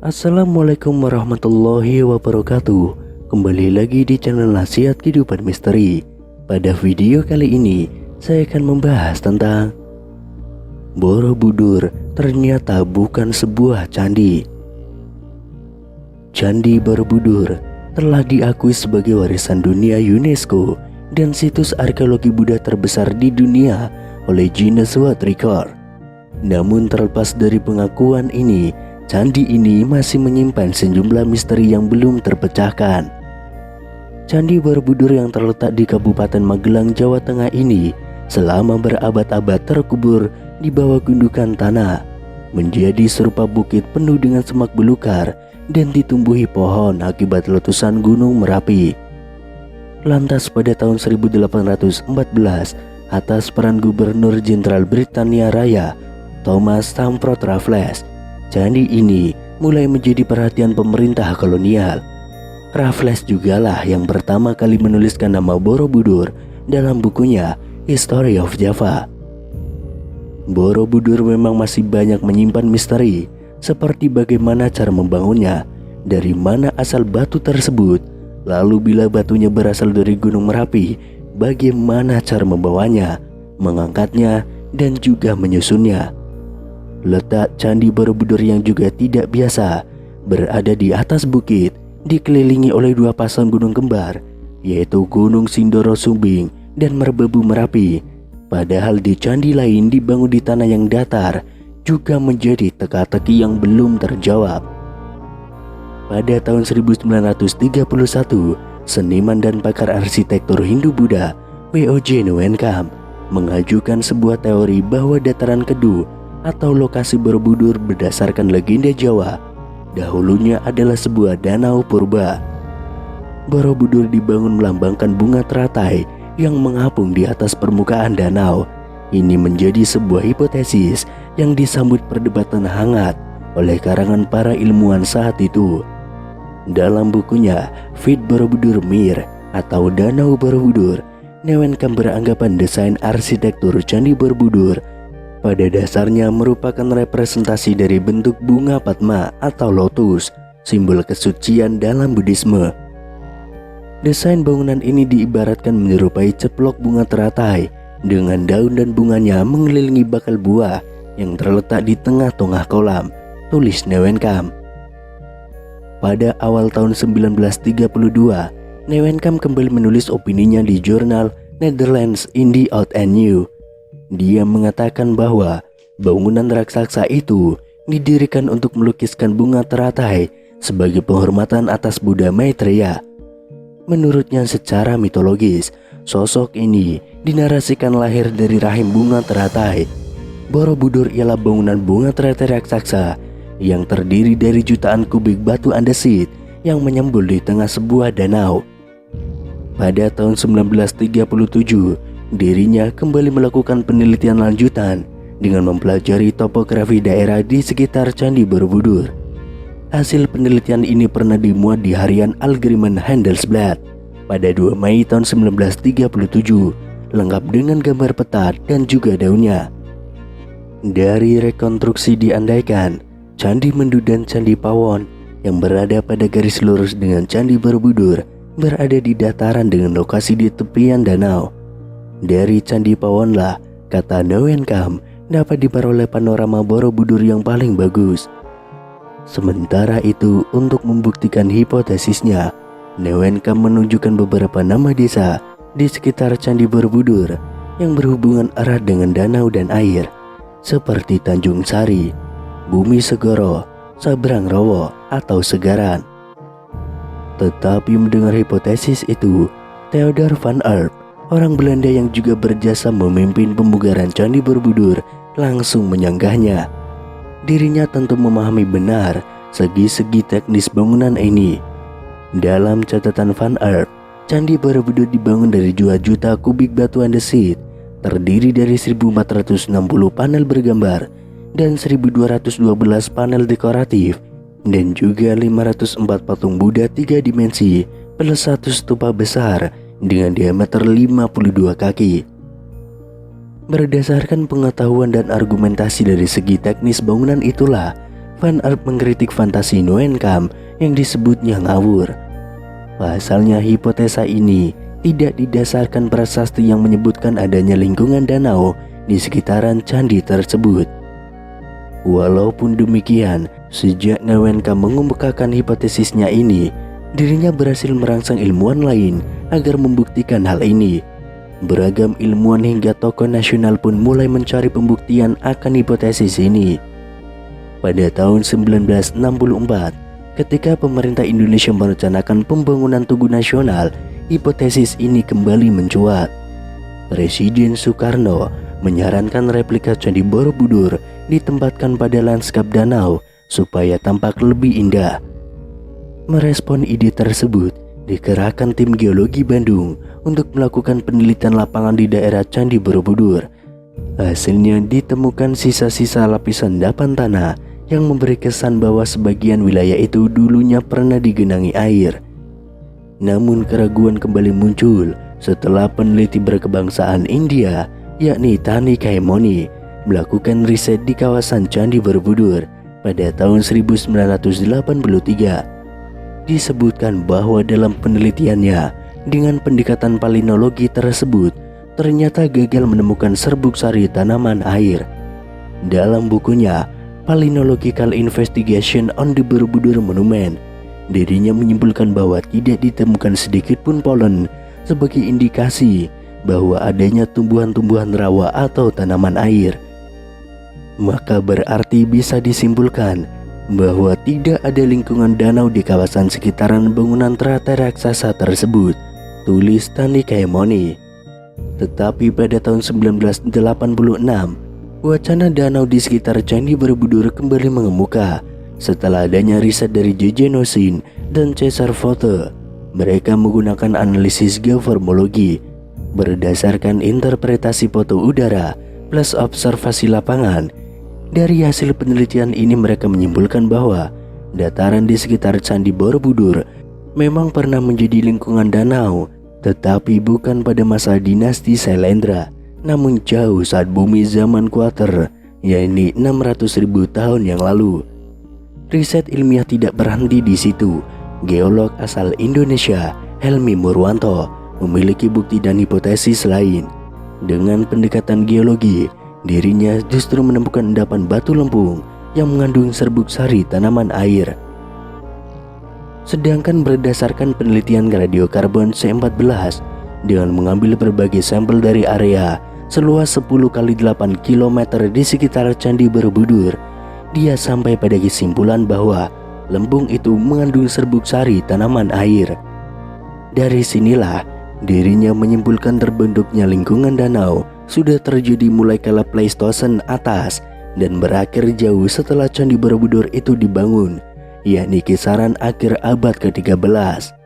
Assalamualaikum warahmatullahi wabarakatuh. Kembali lagi di channel Nasihat Kehidupan Misteri. Pada video kali ini saya akan membahas tentang Borobudur ternyata bukan sebuah candi. Candi Borobudur telah diakui sebagai warisan dunia UNESCO dan situs arkeologi Buddha terbesar di dunia oleh Guinness World Record. Namun terlepas dari pengakuan ini, candi ini masih menyimpan sejumlah misteri yang belum terpecahkan. Candi Borobudur yang terletak di Kabupaten Magelang, Jawa Tengah ini selama berabad-abad terkubur di bawah gundukan tanah, menjadi serupa bukit penuh dengan semak belukar dan ditumbuhi pohon akibat letusan Gunung Merapi. Lantas pada tahun 1814, atas peran Gubernur Jenderal Britania Raya Thomas Stamford Raffles, candi ini mulai menjadi perhatian pemerintah kolonial. Raffles jugalah yang pertama kali menuliskan nama Borobudur dalam bukunya History of Java. Borobudur memang masih banyak menyimpan misteri, seperti bagaimana cara membangunnya, dari mana asal batu tersebut, lalu bila batunya berasal dari Gunung Merapi, bagaimana cara membawanya, mengangkatnya, dan juga menyusunnya. Letak Candi Borobudur yang juga tidak biasa, berada di atas bukit, dikelilingi oleh dua pasang gunung kembar, yaitu Gunung Sindoro Sumbing dan Merbabu Merapi. Padahal di candi lain dibangun di tanah yang datar, juga menjadi teka-teki yang belum terjawab. Pada tahun 1931, seniman dan pakar arsitektur Hindu-Buddha W.O.J. Noenkam mengajukan sebuah teori bahwa dataran Kedu atau lokasi Borobudur berdasarkan legenda Jawa dahulunya adalah sebuah danau purba. Borobudur dibangun melambangkan bunga teratai yang mengapung di atas permukaan danau. Ini menjadi sebuah hipotesis yang disambut perdebatan hangat oleh karangan para ilmuwan saat itu. Dalam bukunya Feat Borobudur Mir atau Danau Borobudur, Noenkam beranggapan desain arsitektur Candi Borobudur pada dasarnya merupakan representasi dari bentuk bunga Padma atau lotus, simbol kesucian dalam Buddhisme. Desain bangunan ini diibaratkan menyerupai ceplok bunga teratai dengan daun dan bunganya mengelilingi bakal buah yang terletak di tengah-tengah kolam, tulis Noenkam. Pada awal tahun 1932, Noenkam kembali menulis opininya di jurnal Netherlands in the Old and New. Dia mengatakan bahwa bangunan raksasa itu didirikan untuk melukiskan bunga teratai sebagai penghormatan atas Buddha Maitreya. Menurutnya secara mitologis, sosok ini dinarasikan lahir dari rahim bunga teratai. Borobudur ialah bangunan bunga teratai raksasa yang terdiri dari jutaan kubik batu andesit yang menyembul di tengah sebuah danau. Pada tahun 1937, dirinya kembali melakukan penelitian lanjutan dengan mempelajari topografi daerah di sekitar Candi Borobudur. Hasil penelitian ini pernah dimuat di harian Algemeen Handelsblad pada 2 Mei tahun 1937, lengkap dengan gambar peta dan juga daunnya. Dari rekonstruksi diandaikan, Candi Mendu dan Candi Pawon yang berada pada garis lurus dengan Candi Borobudur berada di dataran dengan lokasi di tepian danau. Dari Candi Pawonlah, kata Noenkam, dapat diperoleh panorama Borobudur yang paling bagus. Sementara itu, untuk membuktikan hipotesisnya, Noenkam menunjukkan beberapa nama desa di sekitar Candi Borobudur yang berhubungan erat dengan danau dan air, seperti Tanjung Sari, Bumi Segoro, Sabrang Rowo, atau Segaran. Tetapi mendengar hipotesis itu, Theodor van Erp, orang Belanda yang juga berjasa memimpin pembugaran Candi Borobudur, langsung menyanggahnya. Dirinya tentu memahami benar segi-segi teknis bangunan ini. Dalam catatan Van Erp, Candi Borobudur dibangun dari 2 juta kubik batu andesit, terdiri dari 1460 panel bergambar dan 1212 panel dekoratif, dan juga 504 patung Buddha 3 dimensi plus 1 stupa besar dengan diameter 52 kaki. Berdasarkan pengetahuan dan argumentasi dari segi teknis bangunan itulah, Van Arp mengkritik fantasi Noenkam yang disebutnya ngawur. Pasalnya hipotesa ini tidak didasarkan prasasti yang menyebutkan adanya lingkungan danau di sekitaran candi tersebut. Walaupun demikian, sejak Noenkam mengemukakan hipotesisnya ini, dirinya berhasil merangsang ilmuwan lain agar membuktikan hal ini. Beragam ilmuwan hingga tokoh nasional pun mulai mencari pembuktian akan hipotesis ini. Pada tahun 1964, ketika pemerintah Indonesia merencanakan pembangunan Tugu Nasional, hipotesis ini kembali mencuat. Presiden Soekarno menyarankan replika Candi Borobudur ditempatkan pada lanskap danau supaya tampak lebih indah. Merespon ide tersebut, dikerahkan tim geologi Bandung untuk melakukan penelitian lapangan di daerah Candi Borobudur. Hasilnya ditemukan sisa-sisa lapisan endapan tanah yang memberi kesan bahwa sebagian wilayah itu dulunya pernah digenangi air. Namun keraguan kembali muncul setelah peneliti berkebangsaan India, yakni Tani Kaimoni, melakukan riset di kawasan Candi Borobudur pada tahun 1983. Disebutkan bahwa dalam penelitiannya dengan pendekatan palinologi tersebut ternyata gagal menemukan serbuk sari tanaman air. Dalam bukunya Palynological Investigation on the Borobudur Monument, dirinya menyimpulkan bahwa tidak ditemukan sedikit pun polen sebagai indikasi bahwa adanya tumbuhan-tumbuhan rawa atau tanaman air. Maka berarti bisa disimpulkan bahwa tidak ada lingkungan danau di kawasan sekitaran bangunan teratai raksasa tersebut, tulis Tani Kaimoni. Tetapi pada tahun 1986, wacana danau di sekitar Candi Borobudur kembali mengemuka setelah adanya riset dari J.J. Nosin dan Cesar Fote. Mereka menggunakan analisis geoformologi berdasarkan interpretasi foto udara plus observasi lapangan. Dari hasil penelitian ini mereka menyimpulkan bahwa dataran di sekitar Candi Borobudur memang pernah menjadi lingkungan danau, tetapi bukan pada masa dinasti Sailendra, namun jauh saat bumi zaman Kuater, yakni 600.000 tahun yang lalu. Riset ilmiah tidak berhenti di situ. Geolog asal Indonesia, Helmi Murwanto, memiliki bukti dan hipotesis lain. Dengan pendekatan geologi, dirinya justru menemukan endapan batu lempung yang mengandung serbuk sari tanaman air. Sedangkan berdasarkan penelitian radiokarbon C14, dengan mengambil berbagai sampel dari area seluas 10x8 km di sekitar Candi Borobudur, dia sampai pada kesimpulan bahwa lembung itu mengandung serbuk sari tanaman air. Dari sinilah dirinya menyimpulkan terbentuknya lingkungan danau sudah terjadi mulai kala Pleistosen atas dan berakhir jauh setelah Candi Borobudur itu dibangun, yakni kisaran akhir abad ke-13.